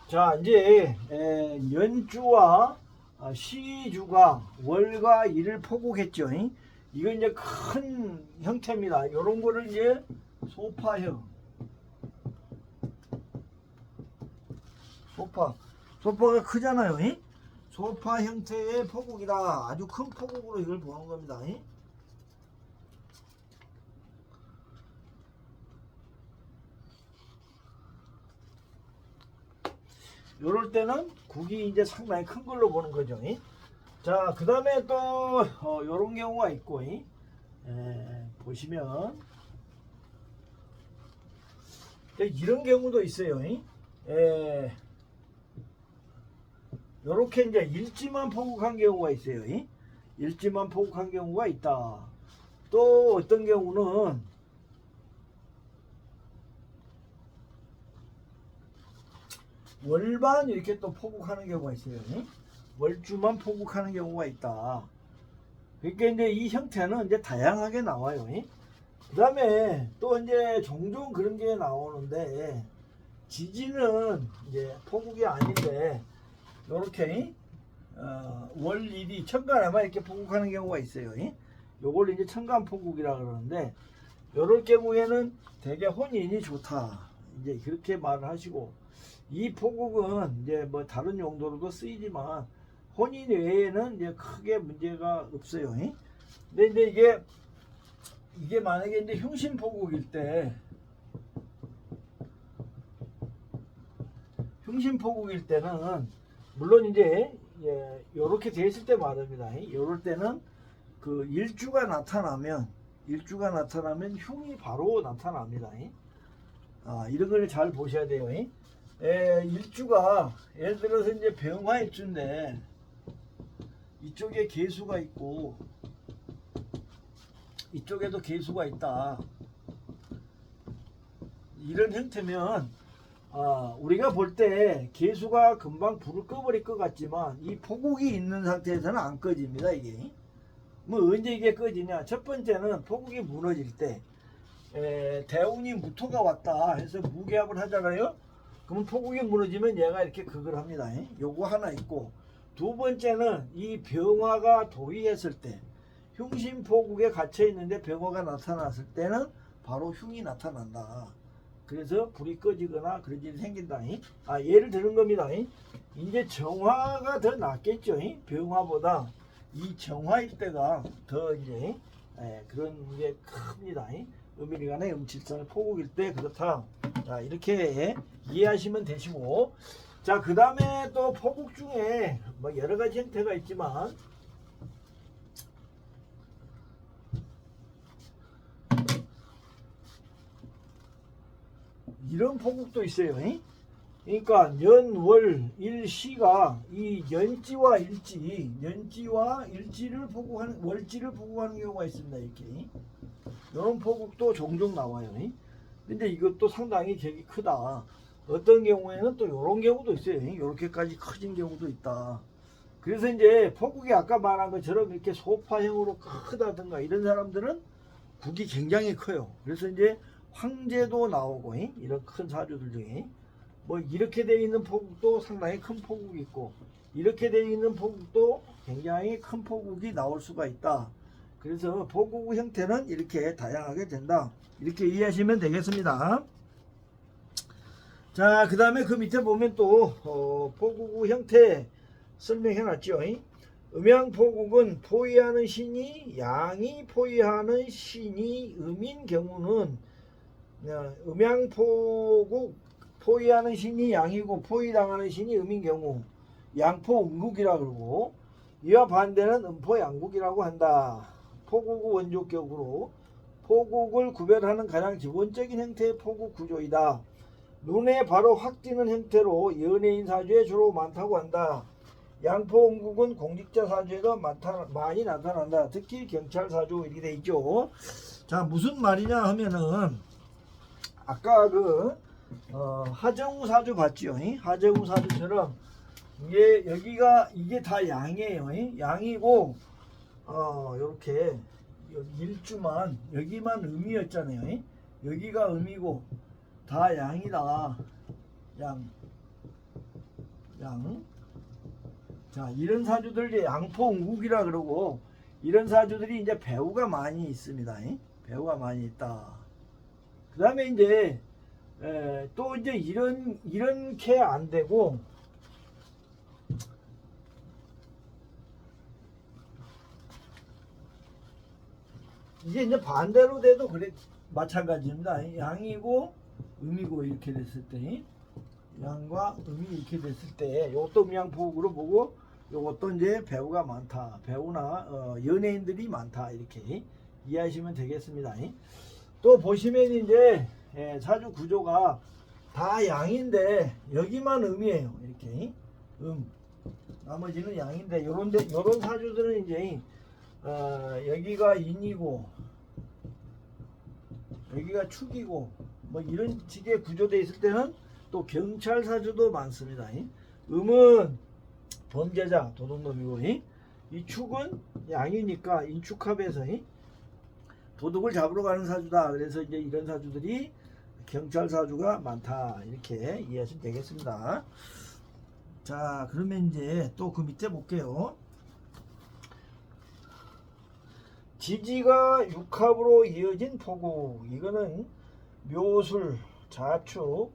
자, 이제 연주와 시주가 월과 일을 포국했죠. 이건 이제 큰 형태입니다. 이런 거를 이제 소파형, 소파가 크잖아요. 소파 형태의 포국이다. 아주 큰 포국으로 이걸 보는 겁니다. 요럴 때는 국이 이제 상당히 큰 걸로 보는 거죠. 자, 그 다음에 또 요런 경우가 있고, 보시면 이런 경우도 있어요. 요렇게 이제 일지만 포국한 경우가 있어요. 일지만 포국한 경우가 있다. 또 어떤 경우는 월반 이렇게 또 포국하는 경우가 있어요. 월주만 포국하는 경우가 있다. 그러니까 이제 이 형태는 이제 다양하게 나와요. 그 다음에 또 이제 종종 그런 게 나오는데, 지지는 이제 포국이 아닌데 요렇게 월일이 천간에만 이렇게 포국하는 경우가 있어요. 요걸 이제 천간 포국이라 그러는데, 요럴 경우에는 되게 혼인이 좋다, 이제 그렇게 말을 하시고, 이 포국은 이제 뭐 다른 용도로도 쓰이지만 혼인 외에는 이제 크게 문제가 없어요. 근데 이제 이게 만약에 이제 흉신 포국일 때, 흉신 포국일 때는 물론 이제 요렇게 돼 있을 때 말입니다. 요럴 때는 그 일주가 나타나면 흉이 바로 나타납니다. 이런 걸 잘 보셔야 돼요. 일주가 예를 들어서 이제 병화 일주인데 이쪽에 계수가 있고 이쪽에도 계수가 있다, 이런 형태면 우리가 볼 때 계수가 금방 불을 꺼버릴 것 같지만 이 포국이 있는 상태에서는 안 꺼집니다. 이게 뭐 언제 이게 꺼지냐, 첫 번째는 포국이 무너질 때, 대운이 무토가 왔다 해서 무기합을 하잖아요. 그럼 포국이 무너지면 얘가 이렇게 극을 합니다. 요거 하나 있고, 두 번째는 이 병화가 도의했을 때, 흉신포국에 갇혀 있는데 병화가 나타났을 때는 바로 흉이 나타난다. 그래서 불이 꺼지거나 그런 일이 생긴다. 예를 드는 겁니다. 이제 정화가 더 낫겠죠. 병화보다 이 정화일 때가 더 이제 그런 게 큽니다. 음일간의 음칠선의 포국일 때 그렇다. 자, 이렇게 이해하시면 되시고, 자, 그 다음에 또 포국 중에 뭐 여러 가지 형태가 있지만, 이런 포국도 있어요. 그러니까 연월 일시가 이 연지와 일지를 포국하는, 월지를 포국하는 경우가 있습니다. 이렇게 이런 포국도 종종 나와요. 근데 이것도 상당히 격이 크다. 어떤 경우에는 또 이런 경우도 있어요. 이렇게까지 커진 경우도 있다. 그래서 이제 포국이 아까 말한 것처럼 이렇게 소파형으로 크다든가 이런 사람들은 국이 굉장히 커요. 그래서 이제 황제도 나오고, 이런 큰 사주들 중에 뭐 이렇게 되어 있는 포국도 상당히 큰 포국이 있고, 이렇게 되어 있는 포국도 굉장히 큰 포국이 나올 수가 있다. 그래서 포국 형태는 이렇게 다양하게 된다, 이렇게 이해하시면 되겠습니다. 자, 그 다음에 그 밑에 보면 또 포국 형태 설명해 놨죠. 음양포국은 포위하는 신이 양이 포위하는 신이 음인 경우는, 음양포국 포위하는 신이 양이고 포위당하는 신이 음인 경우 양포음국이라 그러고, 이와 반대는 음포양국이라고 한다. 포국의 원조격으로 포국을 구별하는 가장 기본적인 형태의 포국 구조이다. 눈에 바로 확 띄는 형태로 연예인 사주에 주로 많다고 한다. 양포음국은 공직자 사주에도 많이 나타난다. 특히 경찰 사주 이렇게 돼 있죠. 자, 무슨 말이냐 하면은, 아까 그 하정우 사주 봤죠? 하정우 사주처럼 이게 여기가 이게 다 양이에요. 양이고 이렇게 일주만 여기만 음이었잖아요. 여기가 음이고 다 양이다. 양. 양. 자, 이런 사주들 이제 양포응국이라 그러고, 이런 사주들이 이제 배우가 많이 있습니다. 배우가 많이 있다. 그 다음에 이제 또 이제 이렇게 안 되고, 이제 반대로 돼도 그래 마찬가지입니다. 양이고 음이고 이렇게 됐을 때, 양과 음이 이렇게 됐을 때, 요것도 음양포국으로 보고, 요것도 이제 배우가 많다. 배우나 연예인들이 많다. 이렇게 이해하시면 되겠습니다. 또 보시면 이제 사주 구조가 다 양인데 여기만 음이에요. 이렇게 나머지는 양인데, 요런 사주들은 이제 여기가 인이고 여기가 축이고 뭐 이런 식의 구조되어 있을 때는 또 경찰 사주도 많습니다. 음은 범죄자 도둑놈이고, 이 축은 양이니까 인축합에서 도둑을 잡으러 가는 사주다. 그래서 이제 이런 사주들이 경찰 사주가 많다. 이렇게 이해하시면 되겠습니다. 자, 그러면 이제 또 그 밑에 볼게요. 지지가 육합으로 이어진 포국. 이거는 묘술, 자축,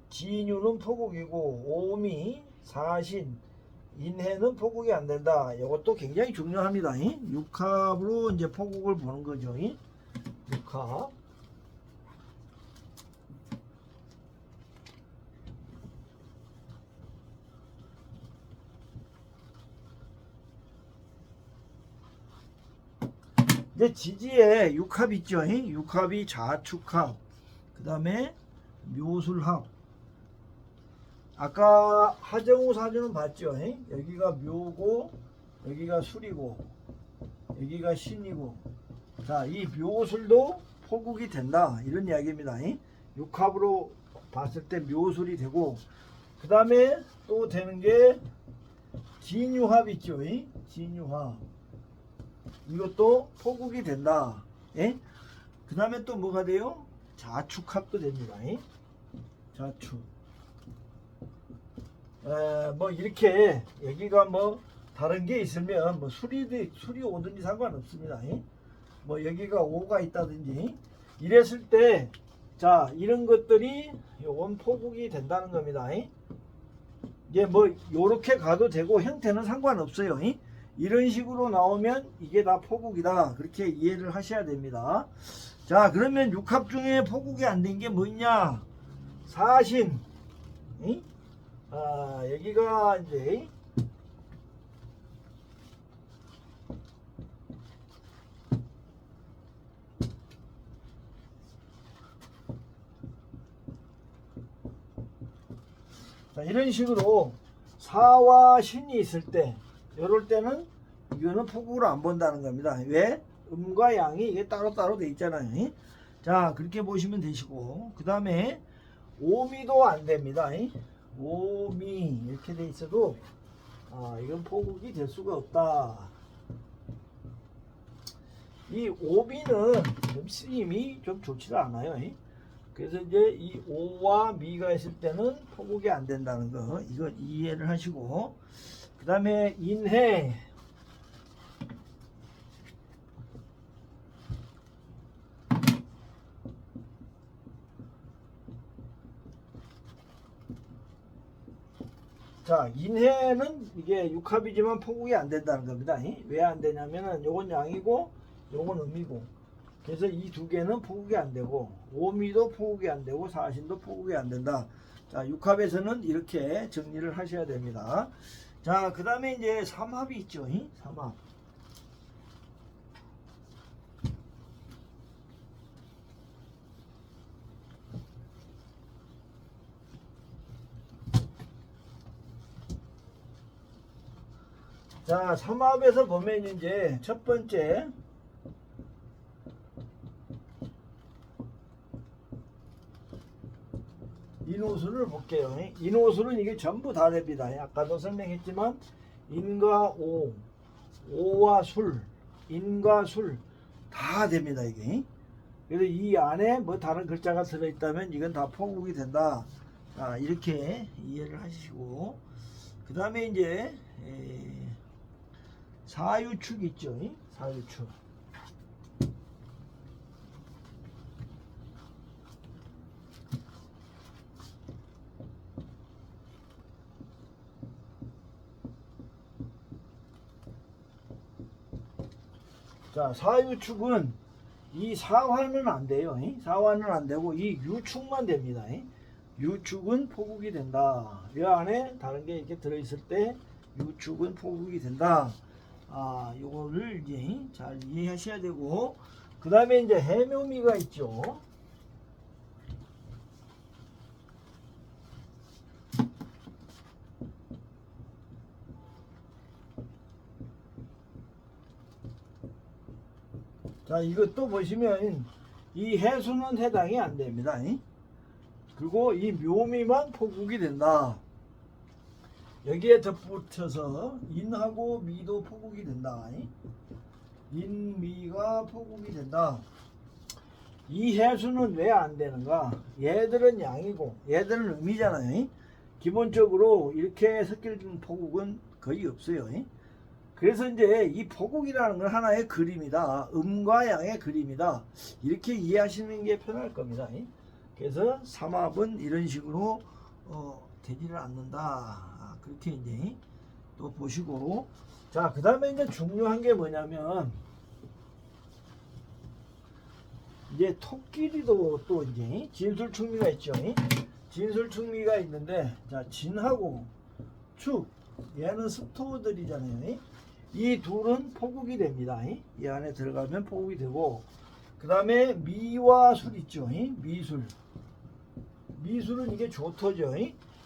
진유는 포국이고, 오미, 사신, 인해는 포국이 안 된다. 이것도 굉장히 중요합니다. 육합으로 이제 포국을 보는 거죠. 육합. 이제 지지에 육합 있죠. 육합이 자축합, 그 다음에 묘술합. 아까 하정우 사주는 봤죠. 여기가 묘고 여기가 술이고 여기가 신이고, 자, 이 묘술도 포국이 된다. 이런 이야기입니다. 육합으로 봤을 때 묘술이 되고, 그 다음에 또 되는 게 진유합 있죠. 진유합. 이것도 포국이 된다. 그 다음에 또 뭐가 돼요? 자축합도 됩니다. 자축. 뭐 이렇게 여기가 뭐 다른 게 있으면 뭐 술이 오든지 상관없습니다. 뭐 여기가 오가 있다든지 이랬을 때, 자, 이런 것들이 요건 포국이 된다는 겁니다. 이게 뭐 요렇게 가도 되고 형태는 상관없어요. 이런 식으로 나오면 이게 다 포국이다. 그렇게 이해를 하셔야 됩니다. 자, 그러면 육합 중에 포국이 안 된 게 뭐냐? 사신. 여기가 이제 자, 이런 식으로 사와 신이 있을 때, 이럴 때는 이거는 포국으로 안 본다는 겁니다. 왜? 음과 양이 이게 따로따로 돼 있잖아요. 자, 그렇게 보시면 되시고, 그 다음에 오미도 안 됩니다. 오미 이렇게 돼 있어도 이건 포국이 될 수가 없다. 이 오미는 좀 쓰임이 좀 좋지가 않아요. 그래서 이제 이 오와 미가 있을 때는 포국이 안 된다는 거, 이거 이해를 하시고, 그 다음에 인해. 자, 인해는 이게 육합이지만 포국이 안 된다는 겁니다. 왜 안 되냐면은 요건 양이고 요건 음이고, 그래서 이 두 개는 포국이 안 되고, 오미도 포국이 안 되고 사신도 포국이 안 된다. 자, 육합에서는 이렇게 정리를 하셔야 됩니다. 자, 그 다음에 이제 삼합이 있죠. 삼합. 자, 삼합에서 보면 이제 첫 번째 인호술을 볼게요. 인호술은 이게 전부 다 됩니다. 아까도 설명했지만 인과 오, 오와 술, 인과 술 다 됩니다. 이게. 그래서 이 안에 뭐 다른 글자가 들어있다면 이건 다 포국이 된다. 이렇게 이해를 하시고, 그 다음에 이제 사유축 있죠. 사유축. 자, 사유축은 이 사화는 안 돼요. 사화는 안 되고 이 유축만 됩니다. 유축은 포국이 된다. 이 안에 다른 게 이렇게 들어있을 때 유축은 포국이 된다. 요거를 이제 잘 이해하셔야 되고, 그 다음에 이제 해묘미가 있죠. 자, 이것도 보시면 이 해수는 해당이 안 됩니다. 그리고 이 묘미만 포국이 된다. 여기에 덧붙여서 인하고 미도 포국이 된다. 인미가 포국이 된다. 이 해수는 왜 안 되는가? 얘들은 양이고 얘들은 음이잖아요. 기본적으로 이렇게 섞일 포국은 거의 없어요. 그래서 이제 이 포국이라는 건 하나의 그림이다. 음과 양의 그림이다. 이렇게 이해하시는 게 편할 겁니다. 그래서 삼합은 이런 식으로 되지를 않는다. 그렇게 이제 또 보시고, 자, 그 다음에 이제 중요한 게 뭐냐면, 이제 토끼리도 또 이제 진술충미가 있죠. 진술충미가 있는데, 자, 진하고 축, 얘는 습토들이잖아요. 이 둘은 포국이 됩니다. 이 안에 들어가면 포국이 되고, 그 다음에 미와 술 있죠. 미술. 미술은 이게 조토죠.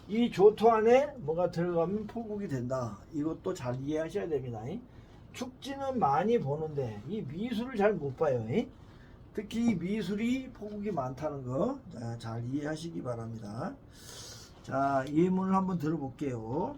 이 조토 안에 뭐가 들어가면 포국이 된다. 이것도 잘 이해하셔야 됩니다. 축지는 많이 보는데 이 미술을 잘 못 봐요. 특히 이 미술이 포국이 많다는 거 잘 이해하시기 바랍니다. 자, 예문을 한번 들어볼게요.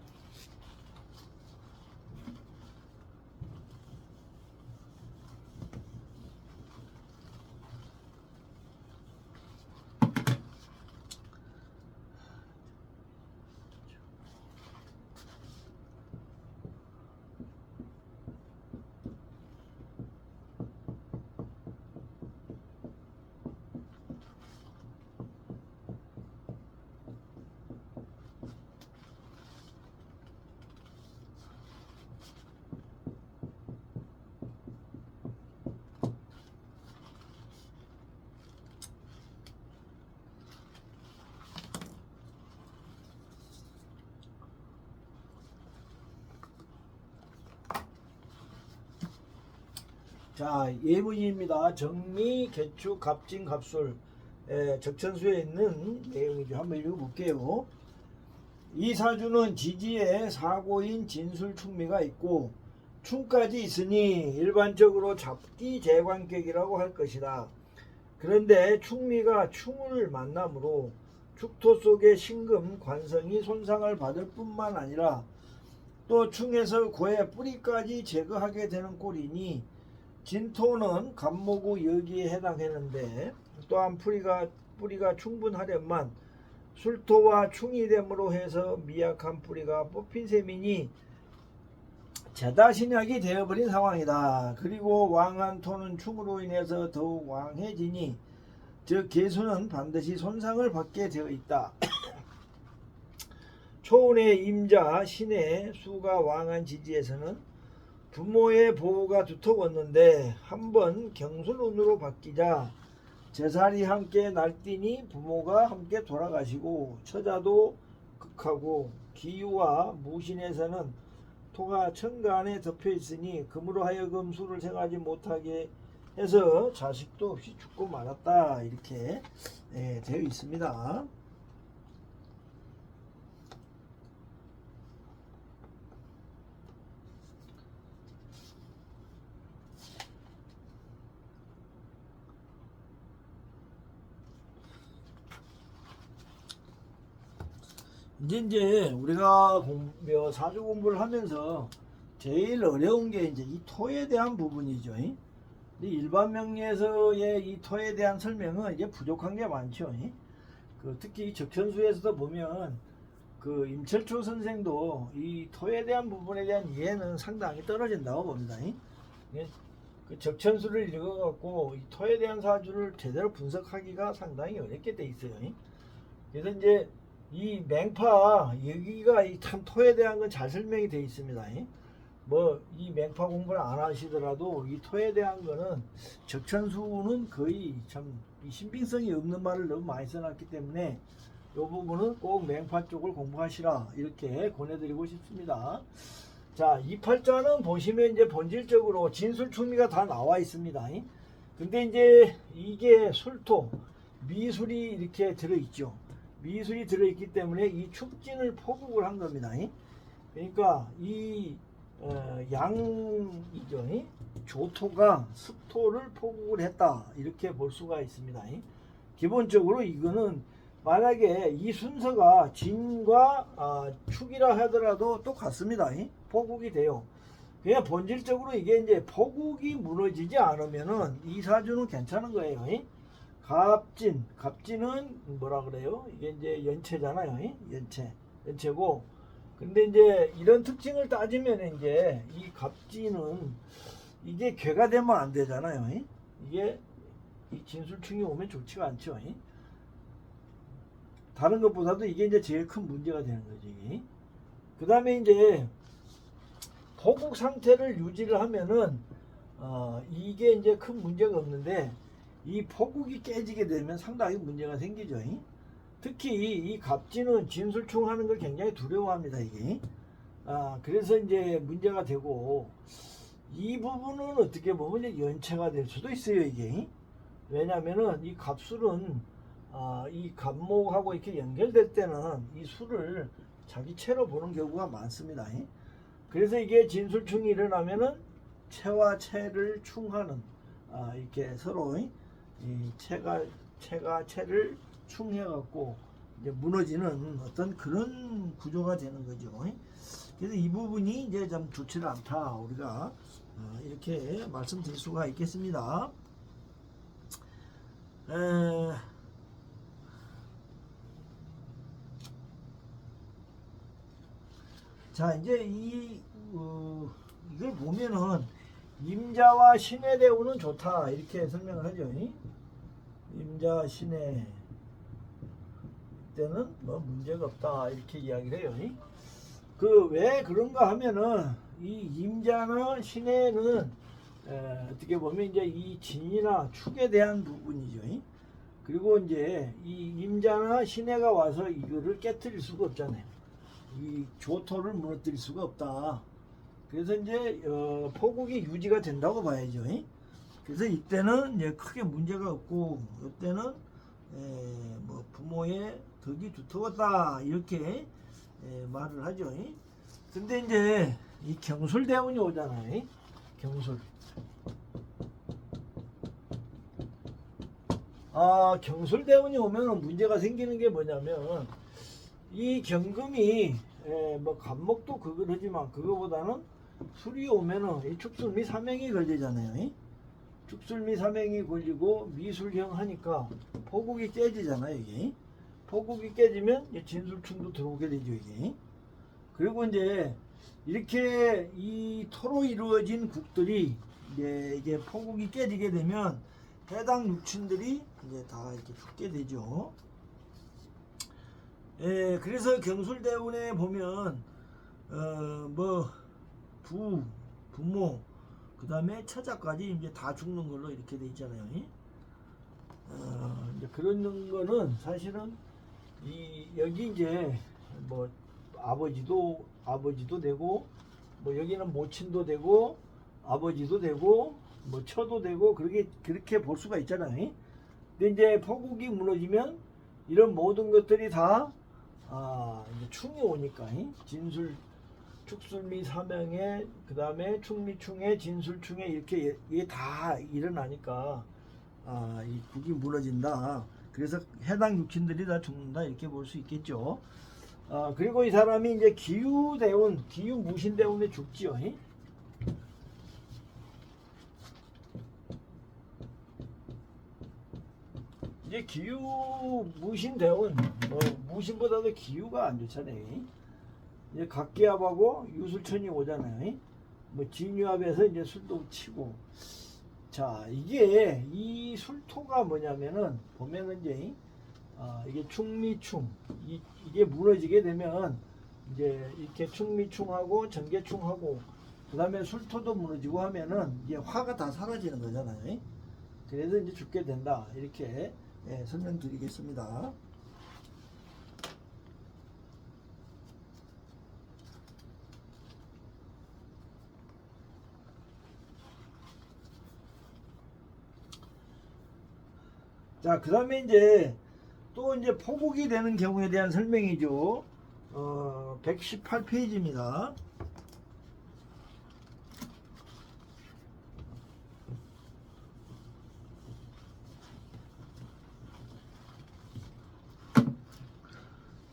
자, 예문입니다. 정미, 개축, 갑진, 갑술. 적천수에 있는 내용이죠. 한번 읽어볼게요. 이 사주는 지지에 사고인 진술충미가 있고 충까지 있으니 일반적으로 잡기 재관격이라고 할 것이다. 그런데 충미가 충을 만남으로 축토 속의 신금, 관성이 손상을 받을 뿐만 아니라 또 충에서 고의 뿌리까지 제거하게 되는 꼴이니 진토는 간모구 여기에 해당하는데, 또한 뿌리가 충분하련만 술토와 충이 됨으로 해서 미약한 뿌리가 뽑힌 셈이니 제다신약이 되어버린 상황이다. 그리고 왕한 토는 충으로 인해서 더욱 왕해지니 즉 계수는 반드시 손상을 받게 되어 있다. 초운의 임자 신의 수가 왕한 지지에서는 부모의 보호가 두터웠는데 한번 경술운으로 바뀌자 제살이 함께 날뛰니 부모가 함께 돌아가시고 처자도 극하고 기유와 무신에서는 토가 천간에 덮여 있으니 금으로 하여금 수를 생하지 못하게 해서 자식도 없이 죽고 말았다. 이렇게 되어 있습니다. 이제 우리가 사주 공부를 하면서 제일 어려운 게 이제 이 토에 대한 부분이죠. 일반 명리에서의 이 토에 대한 설명은 이제 부족한 게 많죠. 그 특히 적천수에서도 보면 그 임철초 선생도 이 토에 대한 부분에 대한 이해는 상당히 떨어진다고 봅니다. 그 적천수를 읽어갖고 이 토에 대한 사주를 제대로 분석하기가 상당히 어렵게 돼 있어요. 그래서 이제 이 맹파 여기가 참 토에 대한 건 잘 설명이 돼 있습니다. 뭐 이 맹파 공부를 안 하시더라도 이 토에 대한 거는 적천수는 거의 참 신빙성이 없는 말을 너무 많이 써놨기 때문에 이 부분은 꼭 맹파 쪽을 공부하시라 이렇게 권해드리고 싶습니다. 자, 이 팔자는 보시면 이제 본질적으로 진술충미가 다 나와 있습니다. 근데 이제 이게 술토 미술이 이렇게 들어있죠. 미술이 들어있기 때문에 이 축진을 포국을 한 겁니다. 그러니까 이 양이죠. 조토가 습토를 포국을 했다 이렇게 볼 수가 있습니다. 기본적으로 이거는 만약에 이 순서가 진과 축이라 하더라도 똑같습니다. 포국이 돼요. 그냥 본질적으로 이게 이제 포국이 무너지지 않으면은 이 사주는 괜찮은 거예요. 갑진은 뭐라 그래요? 이게 이제 연체잖아요. 연체고. 근데 이제 이런 특징을 따지면 이제 이 갑진은 이게 괴가 되면 안 되잖아요. 이게 이 진술충이 오면 좋지가 않죠. 다른 것보다도 이게 이제 제일 큰 문제가 되는 거지. 그 다음에 이제 포국 상태를 유지를 하면은 이게 이제 큰 문제가 없는데 이 포국이 깨지게 되면 상당히 문제가 생기죠. 특히 이 갑진은 진술충 하는 걸 굉장히 두려워합니다. 이게 그래서 이제 문제가 되고 이 부분은 어떻게 보면 이제 연체가 될 수도 있어요. 이게 왜냐면은 이 갑술은 이 갑목하고 이렇게 연결될 때는 이 술을 자기 채로 보는 경우가 많습니다. 그래서 이게 진술충이 일어나면은 채와 채를 충하는 이렇게 서로 이 채가 채를 충해갖고 이제 무너지는 어떤 그런 구조가 되는 거죠. 그래서 이 부분이 이제 좀 좋지는 않다 우리가 이렇게 말씀드릴 수가 있겠습니다. 자, 이제 이걸 보면은 임자와 신의 대우는 좋다 이렇게 설명을 하죠. 임자 신의 때는 뭐 문제가 없다 이렇게 이야기를 해요. 그 왜 그런가 하면은 이 임자나 신의는 어떻게 보면 이제 이 진이나 축에 대한 부분이죠. 그리고 이제 이 임자나 신의가 와서 이거를 깨뜨릴 수가 없잖아요. 이 조토를 무너뜨릴 수가 없다. 그래서 이제 포국이 유지가 된다고 봐야죠. 그래서 이때는 이제 크게 문제가 없고 이때는 뭐 부모의 덕이 두터웠다 이렇게 말을 하죠. 근데 이제 이 경술대운이 오잖아요. 경술. 경술대운이 오면 문제가 생기는 게 뭐냐면 이 경금이 뭐 갑목도 그러지만 그거보다는 술이 오면은 이 축술미 삼행이 걸리잖아요. 축술미 삼행이 걸리고 미술형 하니까 포국이 깨지잖아요. 이게 포국이 깨지면 진술충도 들어오게 되죠. 이게 그리고 이제 이렇게 이 토로 이루어진 국들이 이게 포국이 깨지게 되면 해당 육친들이 이제 다 이렇게 죽게 되죠. 그래서 경술대운에 보면 뭐 부모 그 다음에 처자까지 이제 다 죽는 걸로 이렇게 돼 있잖아요. 이제 그런 거는 사실은 여기 이제 뭐 아버지도 되고 뭐 여기는 모친도 되고 아버지도 되고 뭐 처도 되고 그렇게 볼 수가 있잖아요. 근데 이제 포국이 무너지면 이런 모든 것들이 다 이제 충이 오니까 진술 축술미 사명에 그 다음에 충미충에 진술충에 이렇게 이게 다 일어나니까 이 국이 무너진다. 그래서 해당 육친들이 다 죽는다 이렇게 볼 수 있겠죠. 그리고 이 사람이 이제 기유대운, 기유무신대운에 죽지요. 이제 이제 기후 무신대원 무신보다도 기후가 안 좋잖아요. 이제 각기압하고 유술천이 오잖아요. 뭐 진유압에서 이제 술도 치고. 자, 이 술토가 뭐냐면은 보면은 이제 이게 충미충 이게 무너지게 되면 이제 이렇게 충미충하고 전개충하고 그 다음에 술토도 무너지고 하면은 이제 화가 다 사라지는 거잖아요. 그래서 이제 죽게 된다 이렇게 설명드리겠습니다. 자, 그 다음에 이제 또 이제 포국이 되는 경우에 대한 설명이죠. 118페이지입니다.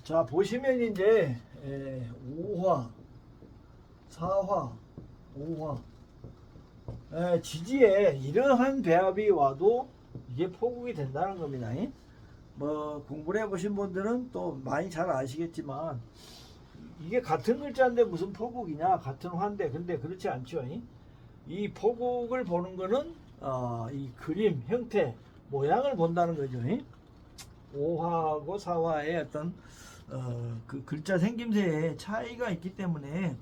자, 보시면 이제 5화, 4화, 5화 지지에 이러한 배합이 와도 이게 포국이 된다는 겁니다. 뭐 공부를 해보신 분들은 또 많이 잘 아시겠지만 이게 같은 글자인데 무슨 포국이냐, 같은 화인데. 근데 그렇지 않죠. 이 포국을 보는 거는 이 그림 형태 모양을 본다는 거죠. 5화하고 4화의 어떤 그 글자 생김새에 차이가 있기 때문에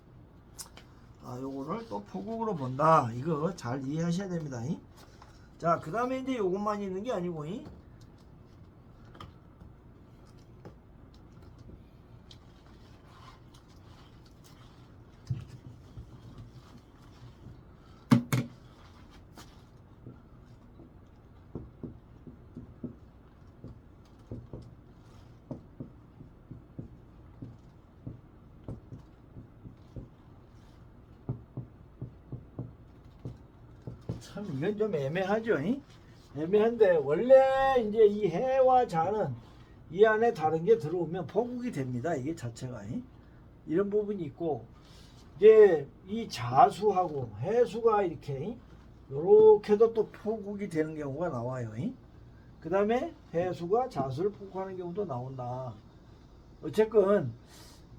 요거를 또 포국으로 본다. 이거 잘 이해하셔야 됩니다. 자, 그 다음에 이제 요것만 있는 게 아니고 참 이건 좀 애매하죠. 애매한데 원래 이제 이 해와 자는 이 안에 다른 게 들어오면 포국이 됩니다. 이게 자체가 이런 부분이 있고 이제 이 자수하고 해수가 이렇게 요렇게도 또 포국이 되는 경우가 나와요. 그 다음에 해수가 자수를 포국하는 경우도 나온다. 어쨌건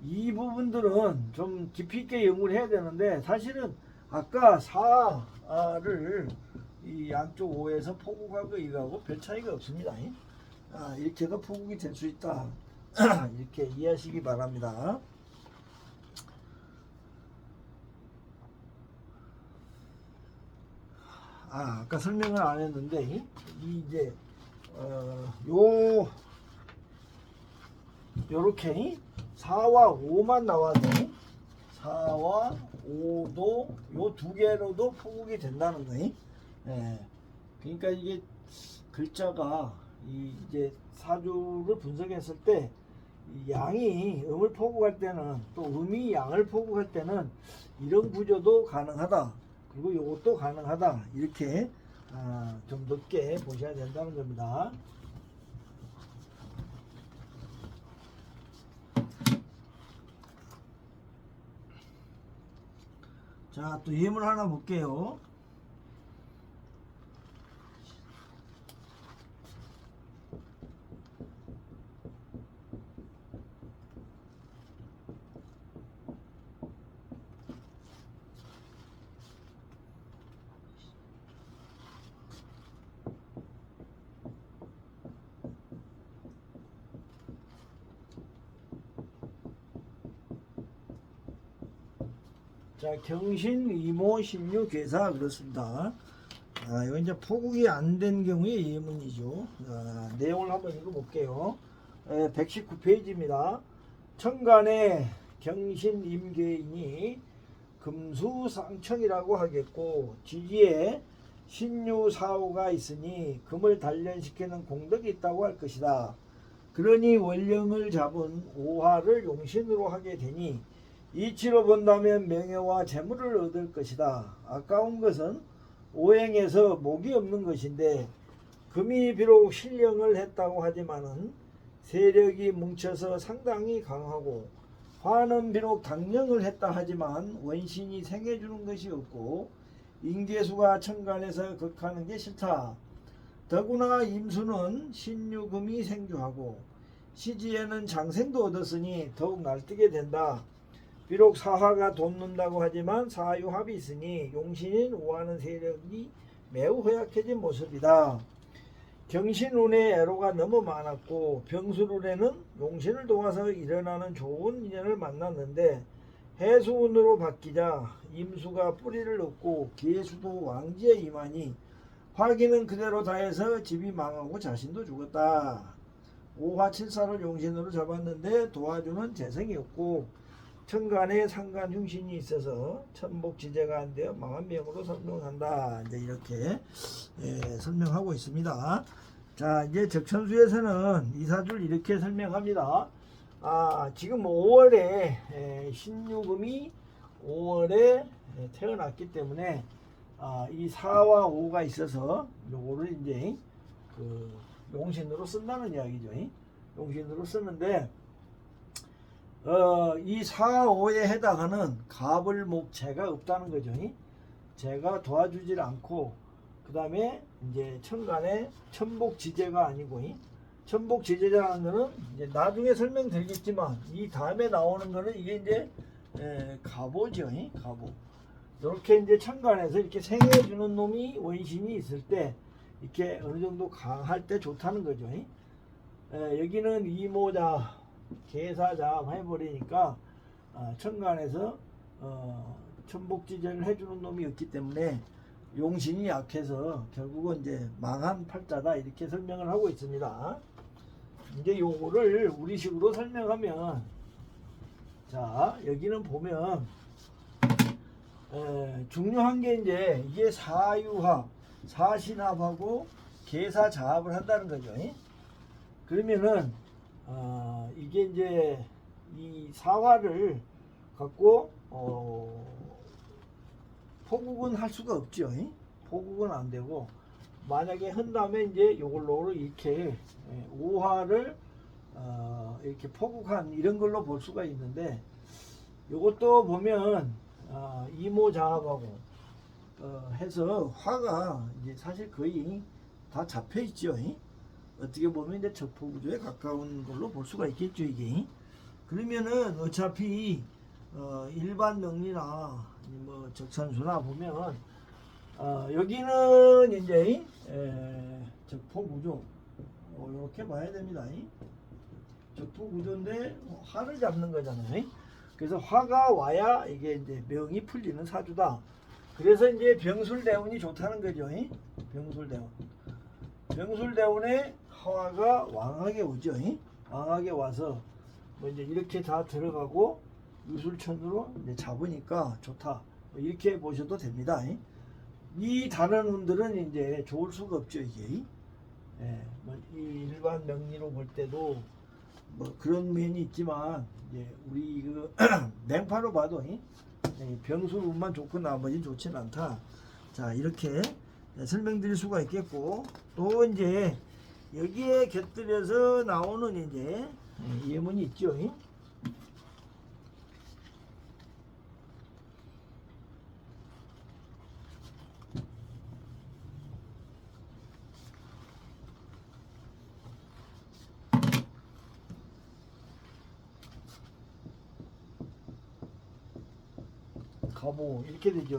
이 부분들은 좀 깊이 있게 연구를 해야 되는데 사실은 아까 4를 이 양쪽 5에서 포국하고 이거하고 별 차이가 없습니다. 이렇게도 포국이 될 수 있다. 이렇게 이해하시기 바랍니다. 아까 설명을 안 했는데 이제 요렇게 4와 5만 나와도 4와 5도 요 두 개로도 포국이 된다는 거예요. 그러니까 이게 글자가 이제 사주를 분석했을 때 양이 음을 포국할 때는 또 음이 양을 포국할 때는 이런 구조도 가능하다. 그리고 이것도 가능하다. 이렇게 좀 넓게 보셔야 된다는 겁니다. 자, 또 예문 하나 볼게요. 자, 경신, 이모, 신유, 괴사 그렇습니다. 이건 이제 포국이 안 된 경우의 예문이죠. 내용을 한번 읽어볼게요. 119페이지입니다. 천간에 경신, 임계인이 금수상청이라고 하겠고 지지에 신유, 사오가 있으니 금을 단련시키는 공덕이 있다고 할 것이다. 그러니 원령을 잡은 오화를 용신으로 하게 되니 이치로 본다면 명예와 재물을 얻을 것이다. 아까운 것은 오행에서 목이 없는 것인데 금이 비록 신령을 했다고 하지만은 세력이 뭉쳐서 상당히 강하고 화는 비록 당령을 했다 하지만 원신이 생해주는 것이 없고 인계수가 천간에서 극하는 게 싫다. 더구나 임수는 신유금이 생주하고 시지에는 장생도 얻었으니 더욱 날뛰게 된다. 비록 사화가 돕는다고 하지만 사유합이 있으니 용신인 우하는 세력이 매우 허약해진 모습이다. 경신운의 애로가 너무 많았고 병술운에는 용신을 도와서 일어나는 좋은 인연을 만났는데 해수운으로 바뀌자 임수가 뿌리를 얻고 계수도 왕지에 임하니 화기는 그대로 다해서 집이 망하고 자신도 죽었다. 오화칠사를 용신으로 잡았는데 도와주는 재성이 없고 천간에 상간 흉신이 있어서 천복지재가 안 되어 망한 명으로 설명한다. 이제 이렇게 설명하고 있습니다. 자, 이제 적천수에서는 이 사주를 이렇게 설명합니다. 지금 5월에 신유금이 5월에 태어났기 때문에 이 4와 5가 있어서 요거를 이제 그 용신으로 쓴다는 이야기죠. 용신으로 쓰는데 이 4, 5에 해당하는 갑을목재가 없다는 거죠. 재가 도와주질 않고 그 다음에 이제 천간에 천복지재가 아니고 천복지재라는 거는 이제 나중에 설명드리겠지만 이 다음에 나오는 거는 이게 이제 갑오죠. 갑오. 이렇게 이제 천간에서 이렇게 생해주는 놈이 원신이 있을 때 이렇게 어느 정도 강할 때 좋다는 거죠. 여기는 이모자 계사자 해버리니까 천간에서 천복지재를 해주는 놈이 없기 때문에 용신이 약해서 결국은 이제 망한 팔자다 이렇게 설명을 하고 있습니다. 이제 요거를 우리식으로 설명하면 자 여기는 보면 중요한 게 이제 이게 사유합 사신합하고 계사자합을 한다는 거죠. 그러면은 이게 이제 이 사화를 갖고 포국은 할 수가 없죠. 포국은 안 되고 만약에 한다음에 이제 요걸로 이렇게 오화를 이렇게 포국한 이런 걸로 볼 수가 있는데 요것도 보면 이모자합하고 해서 화가 이제 사실 거의 다 잡혀 있죠. 어떻게 보면 이제 적포구조에 가까운 걸로 볼 수가 있겠죠. 이게 그러면은 어차피 일반 명리나 뭐 적산수나 보면 여기는 이제 적포구조 이렇게 봐야 됩니다. 적포구조인데 화를 잡는 거잖아요. 그래서 화가 와야 이게 이제 명이 풀리는 사주다. 그래서 이제 병술대운이 좋다는 거죠. 병술대운. 병술대운에 화가 왕하게 오죠. 왕하게 와서 뭐 이제 이렇게 다 들어가고 유술천으로 이제 잡으니까 좋다. 뭐 이렇게 보셔도 됩니다. 이 다른 운들은 이제 좋을 수가 없죠. 이게 뭐 이 일반 명리로 볼 때도 뭐 그런 면이 있지만 이제 우리 그 냉파로 봐도 병술 운만 좋고 나머지는 좋진 않다. 자 이렇게 설명드릴 수가 있겠고 또 이제 여기에 곁들여서 나오는 이제 예문이 있죠. 가보 이렇게 되죠.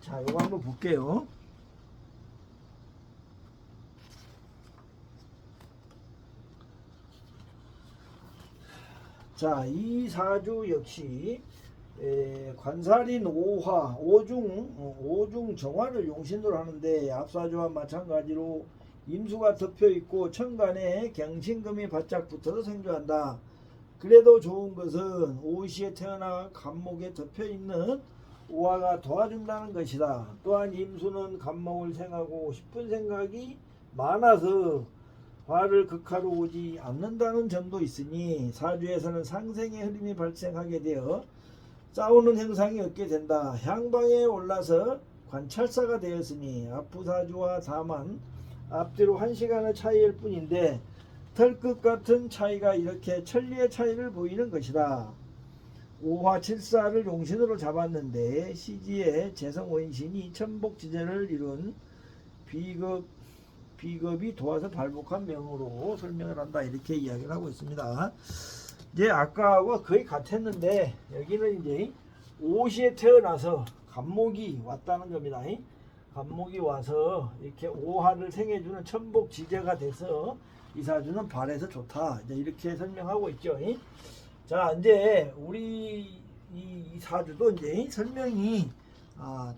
자 이거 한번 볼게요. 자, 이 사주 역시 관살인 오화, 오중 정화를 용신으로 하는데 앞사주와 마찬가지로 임수가 덮여 있고 천간에 경신금이 바짝 붙어서 생주한다. 그래도 좋은 것은 오시에 태어나 간목에 덮여 있는 오화가 도와준다는 것이다. 또한 임수는 간목을 생하고 싶은 생각이 많아서 화를 극하러 오지 않는다는 점도 있으니 사주에서는 상생의 흐름이 발생하게 되어 싸우는 현상이 없게 된다. 향방에 올라서 관찰사가 되었으니 앞부사주와 다만 앞뒤로 1시간의 차이일 뿐인데 털끝 같은 차이가 이렇게 천리의 차이를 보이는 것이다. 오화칠사를 용신으로 잡았는데 시지에 재성원신이 천복지재를 이룬 비극 B급이 도와서 발복한 명으로 설명을 한다 이렇게 이야기를 하고 있습니다. 이제 아까하고 거의 같았는데 여기는 이제 오시에 태어나서 간목이 왔다는 겁니다. 간목이 와서 이렇게 오화를 생해주는 천복지제가 돼서 이 사주는 발에서 좋다 이제 이렇게 설명하고 있죠. 자 이제 우리 이 사주도 이제 설명이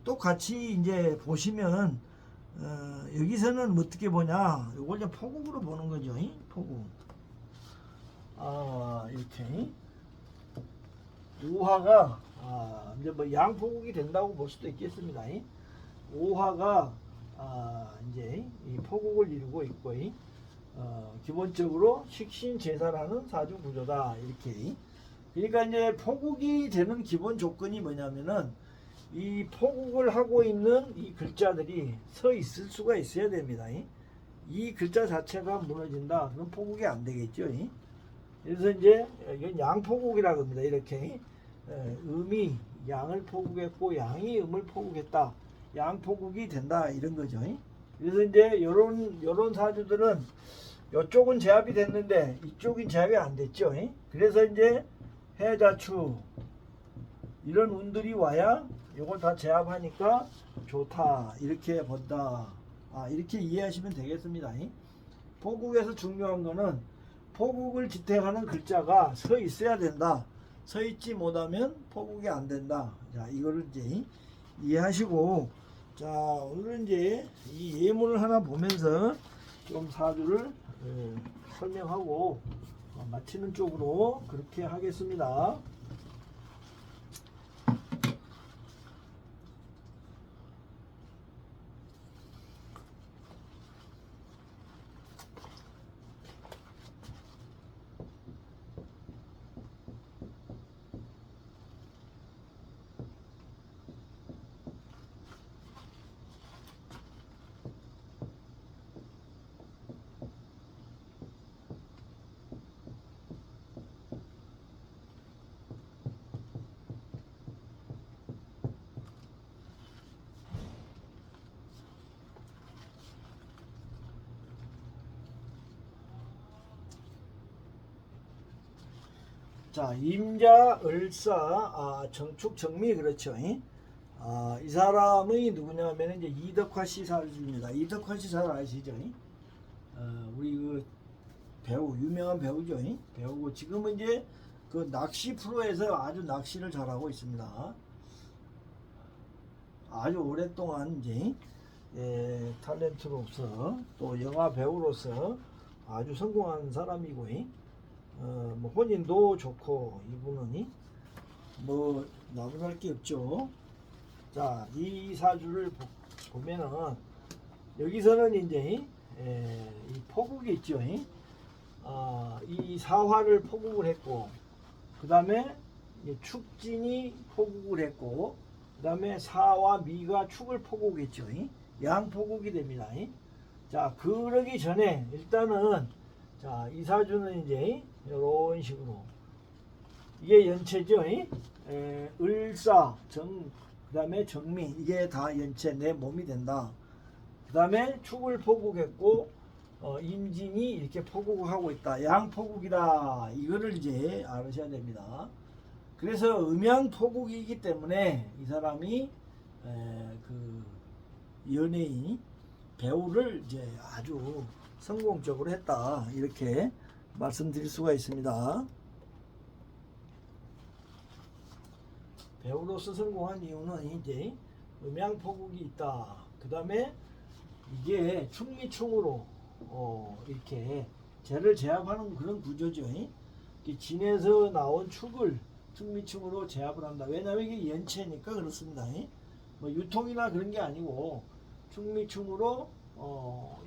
똑같이 이제 보시면 여기서는 어떻게 보냐 이걸 이제 포국으로 보는 거죠. 포국 이렇게 오화가 이제 뭐 양포국이 된다고 볼 수도 있겠습니다. 오화가 이제 이 포국을 이루고 있고 기본적으로 식신제사라는 사주 구조다 이렇게. 그러니까 이제 포국이 되는 기본 조건이 뭐냐면은 이 포국을 하고 있는 이 글자들이 서 있을 수가 있어야 됩니다. 이 글자 자체가 무너진다 그럼 포국이 안 되겠죠. 그래서 이제 이건 양포국이라고 합니다. 이렇게 음이 양을 포국했고 양이 음을 포국했다. 양포국이 된다 이런 거죠. 그래서 이제 요런 사주들은 이쪽은 제압이 됐는데 이쪽은 제압이 안 됐죠. 그래서 이제 해자추 이런 운들이 와야 이걸 다 제압하니까 좋다 이렇게 본다. 이렇게 이해하시면 되겠습니다. 포국에서 중요한 거는 포국을 지탱하는 글자가 서 있어야 된다. 서 있지 못하면 포국이 안 된다. 자, 이거를 이제 이해하시고, 자, 오늘은 이제 이 예문을 하나 보면서 좀 사주를 설명하고 마치는 쪽으로 그렇게 하겠습니다. 자, 임자, 을사, 정축, 정미 그렇죠. 이 사람의 누구냐면 이제 이덕화 씨 사주입니다. 이덕화 씨 잘 아시죠? 우리 그 배우 유명한 배우죠. 배우고 지금은 이제 그 낚시 프로에서 아주 낚시를 잘하고 있습니다. 아주 오랫동안 이제 탤런트로서 또 영화 배우로서 아주 성공한 사람이고 뭐 혼인도 좋고 이분은 뭐 나무랄 게 없죠. 자, 이 사주를 보면은 여기서는 이제 이 포국이 있죠. 이 사화를 포국을 했고 그 다음에 축진이 포국을 했고 그 다음에 사와 미가 축을 포국했죠. 양포국이 됩니다. 자, 그러기 전에 일단은 자, 이 사주는 이제 이런 식으로 이게 연체죠. 을사, 그 다음에 정미 이게 다 연체 내 몸이 된다. 그 다음에 축을 포국했고 임진이 이렇게 포국하고 있다. 양포국이다. 이거를 이제 알으셔야 됩니다. 그래서 음양포국이기 때문에 이 사람이 그 연예인 배우를 이제 아주 성공적으로 했다 이렇게 말씀드릴 수가 있습니다. 배우로서 성공한 이유는 이제 음양포국이 있다. 그 다음에 이게 충미충으로 이렇게 재를 제압하는 그런 구조죠. 진에서 나온 축을 충미충으로 제압을 한다. 왜냐하면 이게 연체니까 그렇습니다. 뭐 유통이나 그런 게 아니고 충미충으로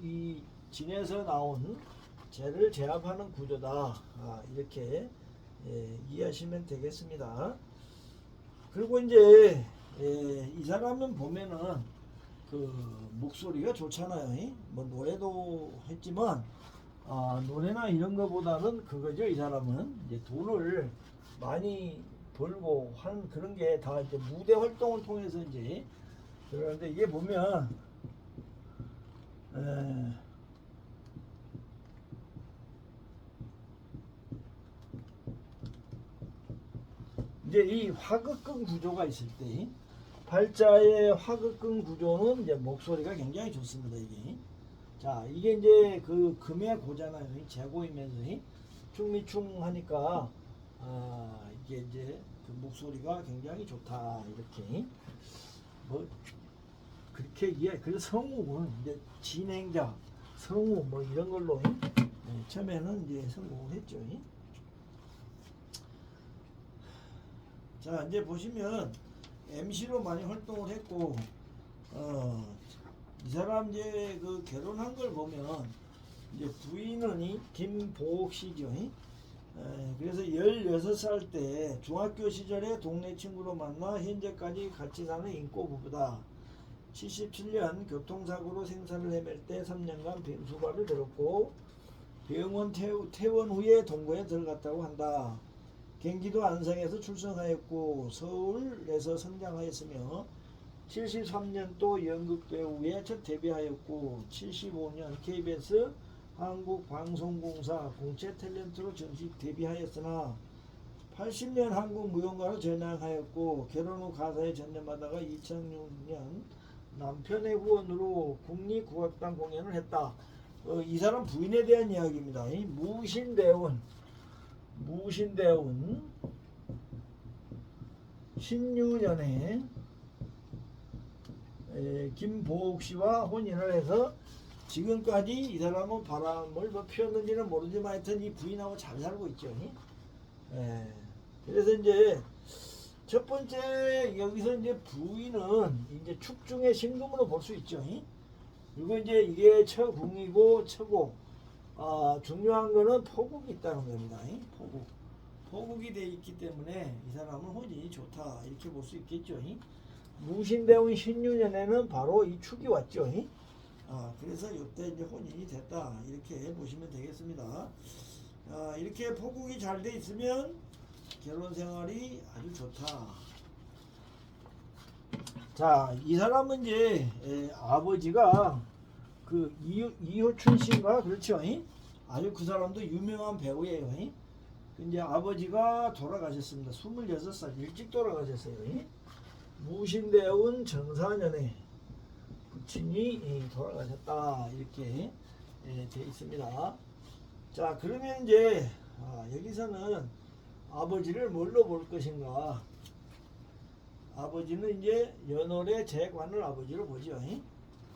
이 진에서 나온 재를 제압하는 구조다. 이렇게 이해하시면 되겠습니다. 그리고 이제 이 사람은 보면은 그 목소리가 좋잖아요. 뭐 노래도 했지만 노래나 이런 거보다는 그거죠. 이 사람은 이제 돈을 많이 벌고 하는 그런 게 다 이제 무대 활동을 통해서 이제 그러는데 이게 보면 이제 이 화극근 구조가 있을 때 팔자의 화극근 구조는 이제 목소리가 굉장히 좋습니다. 이게 자 이게 이제 그 금의 고잖아요. 재고이면서 충미충 하니까 이게 이제 그 목소리가 굉장히 좋다 이렇게 뭐 그렇게 이해. 그래서 성우는 이제 진행자 성우 뭐 이런 걸로 처음에는 이제 성공을 했죠. 자 이제 보시면 MC로 많이 활동을 했고 이 사람 이제 그 결혼한 걸 보면 이제 부인은 김보옥 씨죠. 그래서 16살 때 중학교 시절에 동네 친구로 만나 현재까지 같이 사는 인꼬 부부다. 77년 교통사고로 생사를 헤맬 때 3년간 빙수발을 들었고 병원 퇴원 후에 동거에 들어갔다고 한다. 경기도 안성에서 출생하였고 서울에서 성장하였으며 73년도 연극배우에 첫 데뷔하였고 75년 KBS 한국방송공사 공채 탤런트로 정식 데뷔하였으나 80년 한국무용가로 전향하였고 결혼 후 가사에 전념하다가 2006년 남편의 후원으로 국립국악단 공연을 했다. 이 사람 부인에 대한 이야기입니다. 무신대운 신유년에 김보옥 씨와 혼인을 해서 지금까지 이 사람은 바람을 뭐 피웠는지는 모르지만 하여튼 이 부인하고 잘 살고 있죠. 그래서 이제 첫 번째 여기서 이제 부인은 이제 축중의 신금으로 볼 수 있죠. 그리고 이제 이게 처궁이고 처고 중요한 거는 포국이 있다는 겁니다. 포국이 돼 있기 때문에 이 사람은 혼인이 좋다 이렇게 볼 수 있겠죠. 무신대운 신유년에는 바로 이 축이 왔죠. 그래서 이때 이제 혼인이 됐다 이렇게 보시면 되겠습니다. 이렇게 포국이 잘 돼 있으면 결혼 생활이 아주 좋다. 자, 이 사람은 이제 아버지가 그 이호춘 씨인가 그렇죠? 아주 그 사람도 유명한 배우예요. 이제 아버지가 돌아가셨습니다. 26살 일찍 돌아가셨어요. 무신대운 정사년에 부친이 돌아가셨다 이렇게 되어 있습니다. 자 그러면 이제 여기서는 아버지를 뭘로 볼 것인가? 아버지는 이제 연월의 재관을 아버지로 보죠.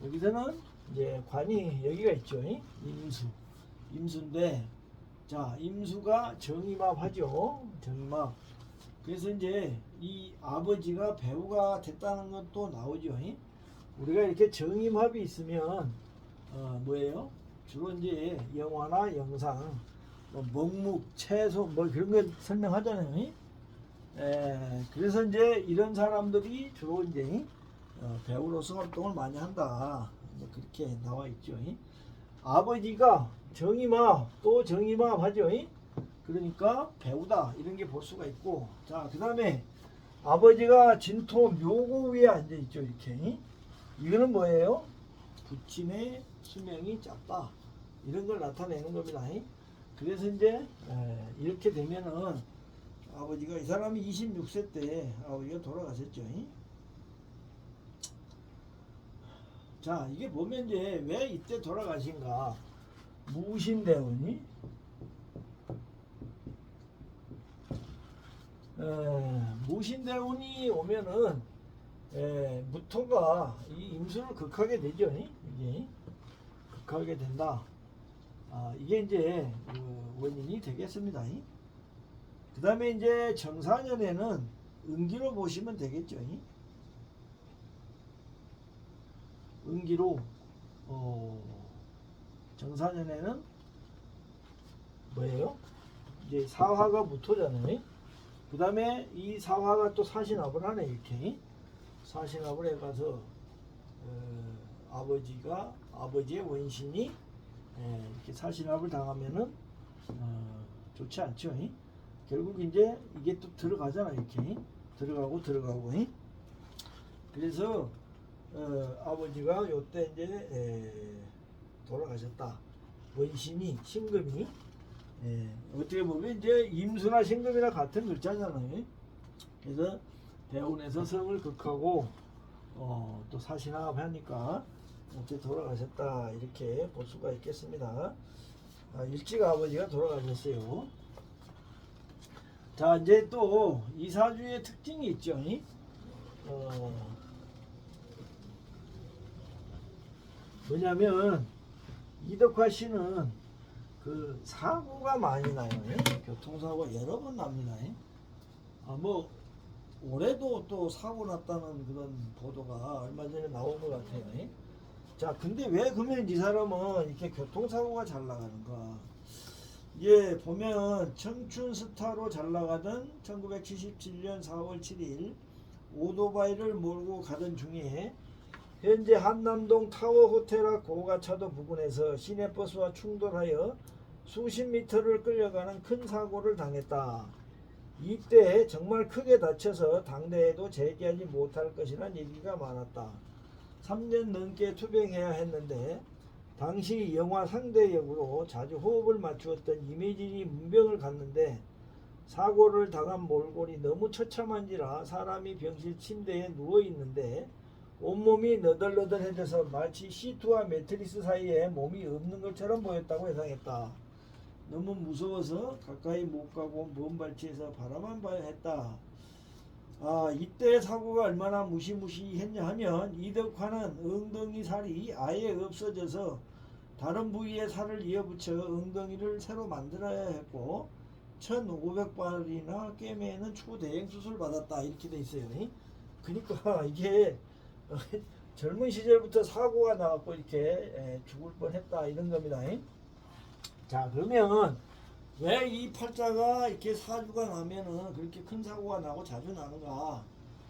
여기서는 이제 관이 여기가 있죠. 임수인데 자 임수가 정임합 하죠. 정임합. 그래서 이제 이 아버지가 배우가 됐다는 것도 나오죠. 우리가 이렇게 정임합이 있으면 뭐예요? 주로 이제 영화나 영상, 뭐 먹묵, 채소 뭐 그런 거 설명하잖아요. 그래서 이제 이런 사람들이 주로 이제 배우로서 활동을 많이 한다. 그렇게 나와 있죠. 아버지가 정임합 또 정임합 하죠. 그러니까 배우다 이런 게 볼 수가 있고 자 그 다음에 아버지가 진토 묘고 위에 앉아 있죠. 이렇게 이거는 뭐예요? 부친의 수명이 짧다 이런 걸 나타내는 겁니다. 그래서 이제 이렇게 되면은 아버지가 이 사람이 26세 때 아버지가 돌아가셨죠. 자 이게 보면 이제 왜 이때 돌아가신가? 무신대운이 무신대운이 오면은 무토가 이 임수를 극하게 되죠. 이게 극하게 된다. 이게 이제 원인이 되겠습니다. 그 다음에 이제 정사년에는 은기로 보시면 되겠죠. 은기로 정사년에는 뭐예요? 이제 사화가 무토잖아요. 그 다음에 이 사화가 또 사신합을 하네. 이렇게 사신합을 해가서 아버지의 원신이 이렇게 사신합을 당하면은 좋지 않죠. 결국 이제 이게 또 들어가잖아. 이렇게 들어가고 그래서 아버지가 요때 이제 돌아가셨다. 원신이 신금이 어떻게 보면 이제 임수나 신금이나 같은 글자잖아요. 그래서 대운에서 성을 극하고 또 사신합 하니까 이렇게 돌아가셨다 이렇게 볼 수가 있겠습니다. 일찍 아버지가 돌아가셨어요. 자, 이제 또 이사주의 특징이 있죠. 뭐냐면 이덕화 씨는 그 사고가 많이 나요. 교통사고 여러 번 납니다. 뭐 올해도 또 사고 났다는 그런 보도가 얼마 전에 나온 것 같아요. 자, 근데 왜 그러면 이 사람은 이렇게 교통사고가 잘 나가는가? 예, 보면 청춘 스타로 잘 나가던 1977년 4월 7일 오토바이를 몰고 가던 중에 현재 한남동 타워 호텔 앞 고가차도 부근에서 시내버스와 충돌하여 수십 미터를 끌려가는 큰 사고를 당했다. 이때 정말 크게 다쳐서 당대에도 재기하지 못할 것이란 얘기가 많았다. 3년 넘게 투병해야 했는데 당시 영화 상대 역으로 자주 호흡을 맞추었던 이매진이 문병을 갔는데 사고를 당한 몰골이 너무 처참한지라 사람이 병실 침대에 누워있는데 온몸이 너덜너덜해져서 마치 시트와 매트리스 사이에 몸이 없는 것처럼 보였다고 해상했다. 너무 무서워서 가까이 못 가고 먼 발치에서 바라만 봐야 했다. 이때 사고가 얼마나 무시무시했냐 하면 이덕화는 엉덩이 살이 아예 없어져서 다른 부위에 살을 이어붙여 엉덩이를 새로 만들어야 했고 1500발이나 꿰매는 초대행 수술 받았다 이렇게 돼 있어요. 그러니까 이게 젊은 시절부터 사고가 나갖고 이렇게 죽을 뻔했다 이런 겁니다. 자, 그러면 왜 이 팔자가 이렇게 사주가 나면은 그렇게 큰 사고가 나고 자주 나는가?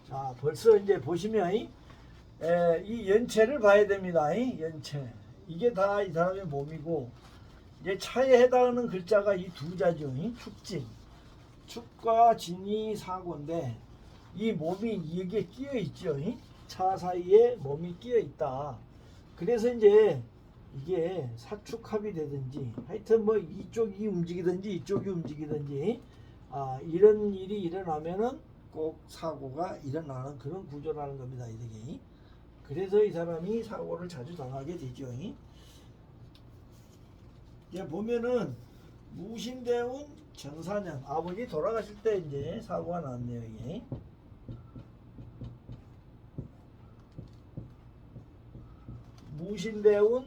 자, 벌써 이제 보시면 이 연체를 봐야 됩니다. 연체. 이게 다 이 사람의 몸이고 이제 차에 해당하는 글자가 이 두 자죠. 축진. 축과 진이 사고인데 이 몸이 이게 끼어 있죠. 차 사이에 몸이 끼어 있다. 그래서 이제 이게 사축합이 되든지 하여튼 뭐 이쪽이 움직이든지 이쪽이 움직이든지 이런 일이 일어나면은 꼭 사고가 일어나는 그런 구조라는 겁니다. 이게. 그래서 이 사람이 사고를 자주 당하게 되죠. 이제 보면은 무신대운 정사년 아버지 돌아가실 때 이제 사고가 났네요. 이게. 무신대운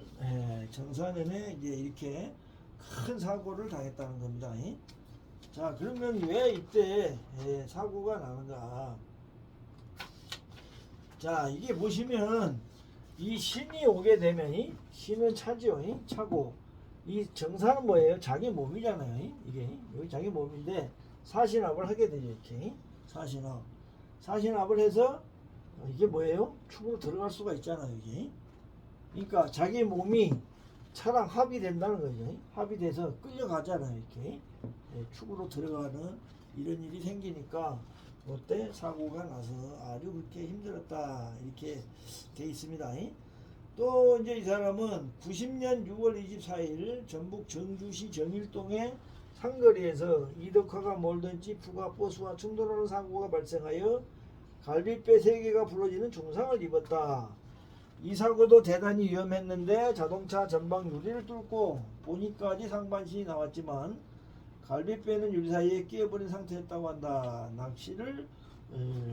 정사년에 이제 이렇게 큰 사고를 당했다는 겁니다. 자, 그러면 왜 이때 사고가 나는가? 자, 이게 보시면 이 신이 오게 되면 신은 차죠. 차고 이 정사는 뭐예요? 자기 몸이잖아요. 이게 여기 자기 몸인데 사신합을 하게 되죠. 이렇게 사신합을 해서 이게 뭐예요? 축으로 들어갈 수가 있잖아요. 이게. 그러니까 자기 몸이 차랑 합이 된다는 거죠. 합이 돼서 끌려가잖아요. 이렇게 축으로 들어가는 이런 일이 생기니까 그때 사고가 나서 아주 그렇게 힘들었다 이렇게 돼 있습니다. 또 이제 이 사람은 90년 6월 24일 전북 정주시 정일동의 상거리에서 이덕화가 몰던 지프가 버스와 충돌하는 사고가 발생하여 갈비뼈 3개가 부러지는 중상을 입었다. 이 사고도 대단히 위험했는데 자동차 전방 유리를 뚫고 보니까지 상반신이 나왔지만 갈비뼈는 유리 사이에 끼어버린 상태였다고 한다. 낚시를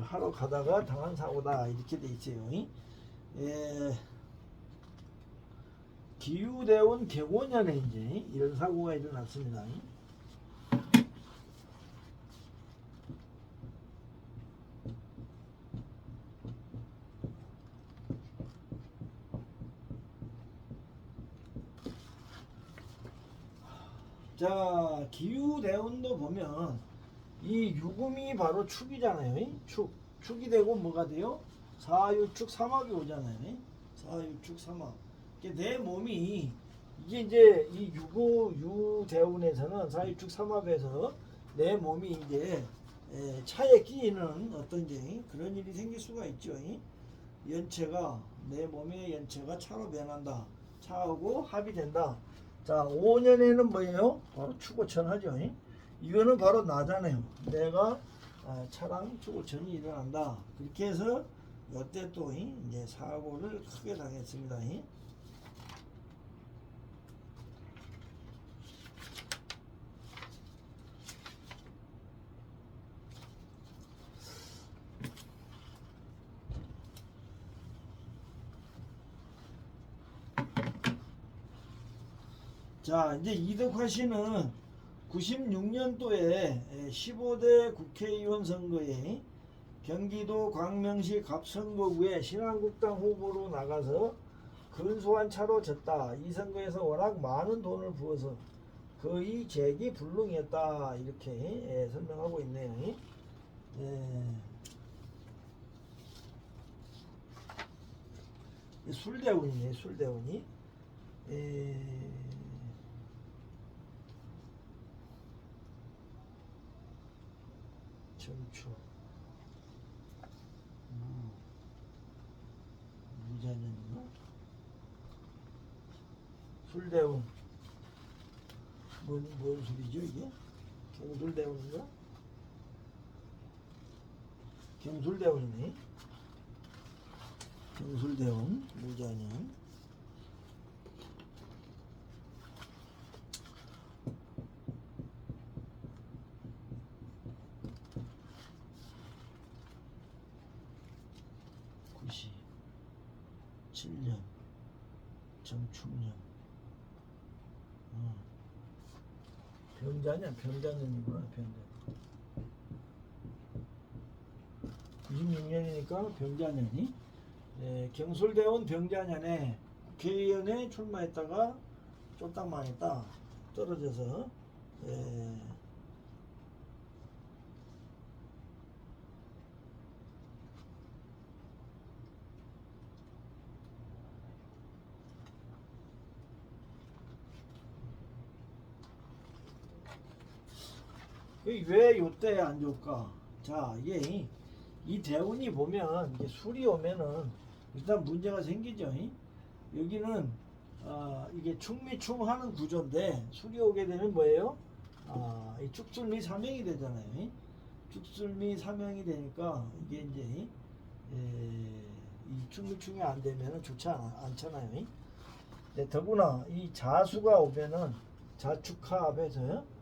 하러 가다가 당한 사고다 이렇게 돼 있어요. 기후대운 개고년에 이제 이런 사고가 일어났습니다. 자, 기후대운도 보면 이 유금이 바로 축이잖아요. 축이 되고 뭐가 돼요? 사유축 삼합이 오잖아요. 사유축 삼합. 내 몸이 이게 이제 이 유대운에서는 사유축 삼합에서 내 몸이 이제 차에 끼이는 어떤 이제 그런 일이 생길 수가 있죠. 연체가 내 몸의 연체가 차로 변한다. 차하고 합이 된다. 자, 5년에는 뭐예요? 바로 축오천하죠. 이거는 바로 나잖아요. 내가 차량 추구전이 일어난다. 그렇게 해서 이때 또 이제 사고를 크게 당했습니다. 자, 이제 이덕화 씨는 96년도에 15대 국회의원 선거에 경기도 광명시 갑선거구에 신한국당 후보로 나가서 근소한 차로 졌다. 이 선거에서 워낙 많은 돈을 부어서 거의 재기불능이었다. 이렇게 설명하고 있네요. 술대운이네, 술대운이. 청초 무자년인가? 술대운 뭔 소리죠 이게? 경술대운인가? 경술대운이네. 경술대운 무자년. 구시 7년 정축년. 병자년이구나. 병자년. 96년이니까 병자년이. 경술대원 병자년에 국회의원에 출마했다가 쫄딱 망했다. 떨어져서. 왜 요때 안 좋을까? 자, 이게 이 대운이 보면 이게 술이 오면은 일단 문제가 생기죠. 여기는 이게 충미충 하는 구조인데 술이 오게 되면 뭐예요? 이 축술미 사명이 되잖아요. 축술미 사명이 되니까 이게 이제 이 충미충이 안 되면은 좋지 않잖아요. 더구나 이 자수가 오면은 자축합에서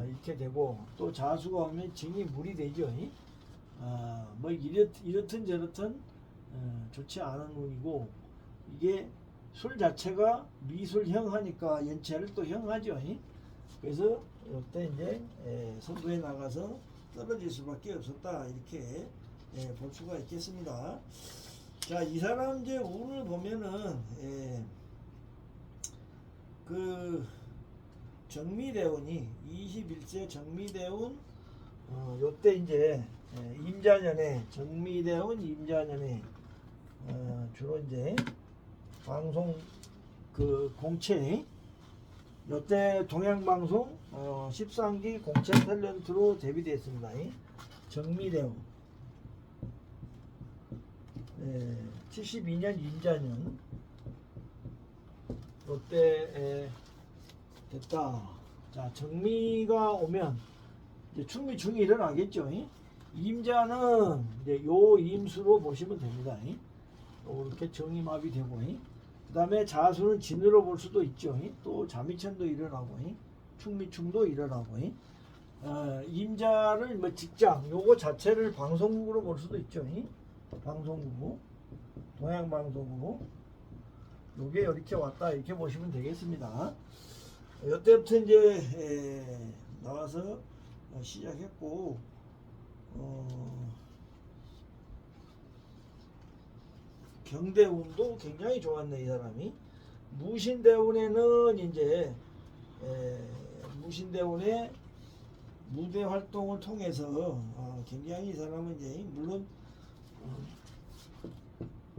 이렇게 되고, 또 자수가 오면 진이 물이 되죠. 뭐 이렇든 저렇든 좋지 않은 운이고, 이게 술 자체가 미술형 하니까 연체를 또 형하죠. 그래서 이때 이제 선거에 나가서 떨어질 수밖에 없었다. 이렇게 볼 수가 있겠습니다. 자, 이 사람 이제 운을 보면은 그 정미대운이 21세 정미대운 요때 이제 임자년에 정미대운 임자년에 주로 이제 방송 그 공채 요때 동양방송 13기 공채 탤런트로 데뷔됐습니다. 정미대운 72년 임자년 요때 됐다. 자, 정미가 오면 이제 충미충이 일어나겠죠. 임자는 이제 요 임수로 보시면 됩니다. 이렇게 정임합이 되고, 그 다음에 자수는 진으로 볼 수도 있죠. 또 자미천도 일어나고, 충미충도 일어나고, 임자를 뭐 직장 요거 자체를 방송국으로 볼 수도 있죠. 방송국, 동양방송국, 요게 이렇게 왔다 이렇게 보시면 되겠습니다. 이때부터 이제 나와서 시작했고, 경대운도 굉장히 좋았네. 이 사람이 무신대운에는 이제 무신대운의 무대 활동을 통해서 굉장히 이 사람은 이제 물론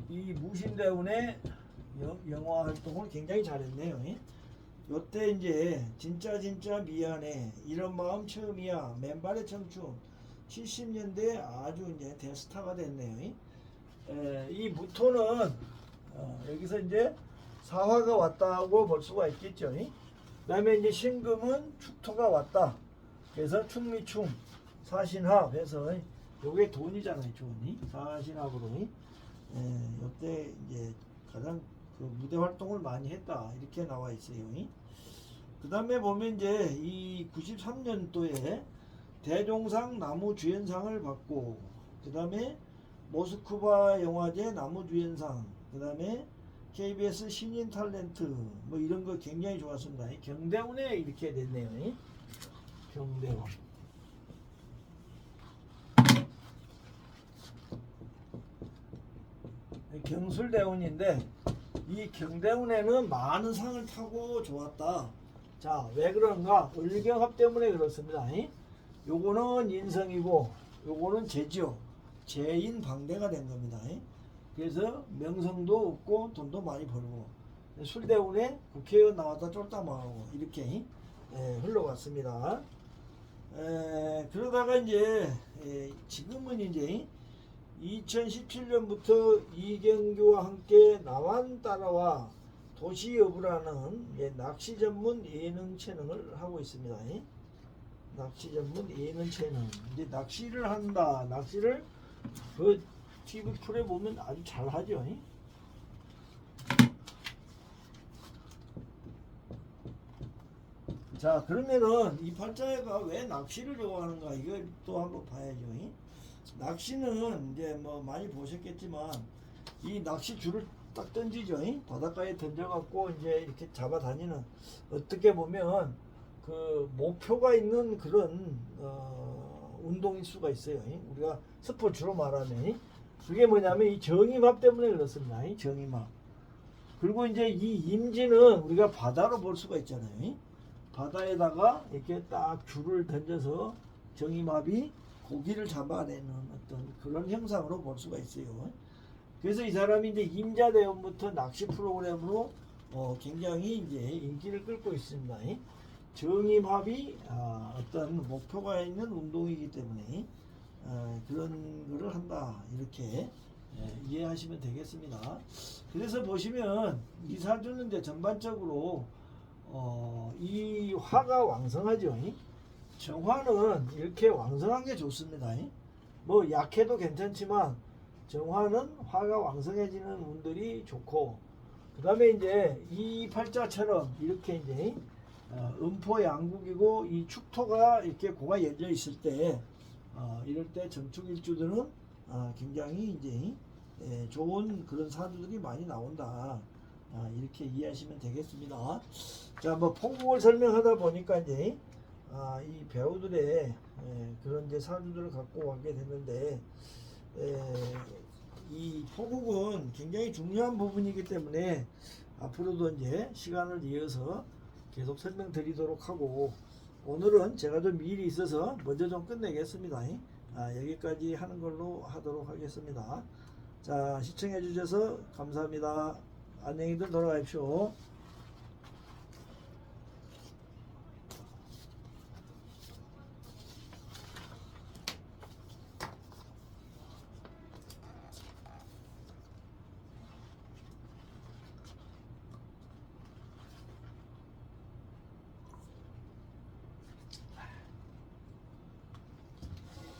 이 무신대운의 영화 활동을 굉장히 잘했네요. 요때 이제 진짜 미안해, 이런 마음 처음이야, 맨발의 청춘, 70년대 아주 이제 대스타가 됐네요. 이 무토는 여기서 이제 사화가 왔다고 볼 수가 있겠죠. 그 다음에 이제 신금은 축토가 왔다. 그래서 충미충 사신합 해서 요게 돈이잖아요, 돈이. 사신합으로. 요때 이제 가장 그 무대 활동을 많이 했다. 이렇게 나와 있어요. 그 다음에 보면 이제 이 93년도에 대종상 나무주연상을 받고, 그 다음에 모스크바 영화제 나무주연상, 그 다음에 KBS 신인 탤런트 뭐 이런 거 굉장히 좋았습니다. 경대원에 이렇게 됐네요. 경대원. 경술대원인데 이 경대원에는 많은 상을 타고 좋았다. 자, 왜 그런가? 을경합 때문에 그렇습니다. 요거는 인성이고 요거는 재지요. 재인방대가 된 겁니다. 그래서 명성도 없고 돈도 많이 벌고 술대운에 국회의원 나왔다 쫄딱 망하고 이렇게 흘러갔습니다. 그러다가 이제 지금은 이제 2017년부터 이경규와 함께 나만 따라와 도시여부라는 낚시 전문 예능 채널을 하고 있습니다. 낚시 전문 예능 채널. 이제 낚시를 한다. 낚시를 그 TV 프로에 보면 아주 잘 하죠. 자, 그러면은 이 팔자가 왜 낚시를 좋아하는가 이걸 또 한번 봐야죠. 낚시는 이제 뭐 많이 보셨겠지만 이 낚시 줄을 딱 던지죠. 바닷가에 던져갖고 이제 이렇게 잡아 다니는, 어떻게 보면 그 목표가 있는 그런 운동일 수가 있어요. 우리가 스포츠로 말하면 그게 뭐냐면 이 정임합 때문에 그렇습니다. 정임합. 그리고 이제 이 임지는 우리가 바다로 볼 수가 있잖아요. 바다에다가 이렇게 딱 줄을 던져서 정임합이 고기를 잡아내는 어떤 그런 형상으로 볼 수가 있어요. 그래서 이 사람이 이제 임자대원부터 낚시 프로그램으로 굉장히 이제 인기를 끌고 있습니다. 정임합이 어떤 목표가 있는 운동이기 때문에 그런 거를 한다, 이렇게 이해하시면 되겠습니다. 그래서 보시면 이 사주는 이제 전반적으로 이 화가 왕성하죠. 정화는 이렇게 왕성한 게 좋습니다. 뭐 약해도 괜찮지만 정화는 화가 왕성해지는 운들이 좋고, 그 다음에 이제 이 팔자처럼 이렇게 이제 음포 양국이고 이 축토가 이렇게 고가 열려 있을 때 이럴 때 정축일주들은 굉장히 이제 좋은 그런 사주들이 많이 나온다. 이렇게 이해하시면 되겠습니다. 자, 뭐 폭국을 설명하다 보니까 이제 이 배우들의 그런 이제 사주들을 갖고 가게 됐는데, 이 폭국은 굉장히 중요한 부분이기 때문에 앞으로도 이제 시간을 이어서 계속 설명드리도록 하고, 오늘은 제가 좀 일이 있어서 먼저 좀 끝내겠습니다. 여기까지 하는 걸로 하도록 하겠습니다. 자, 시청해 주셔서 감사합니다. 안녕히들 돌아가십시오.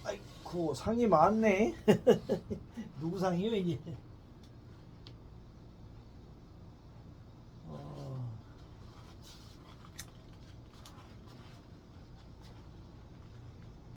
아이고, 상이 많네. 누구 상이요 이게?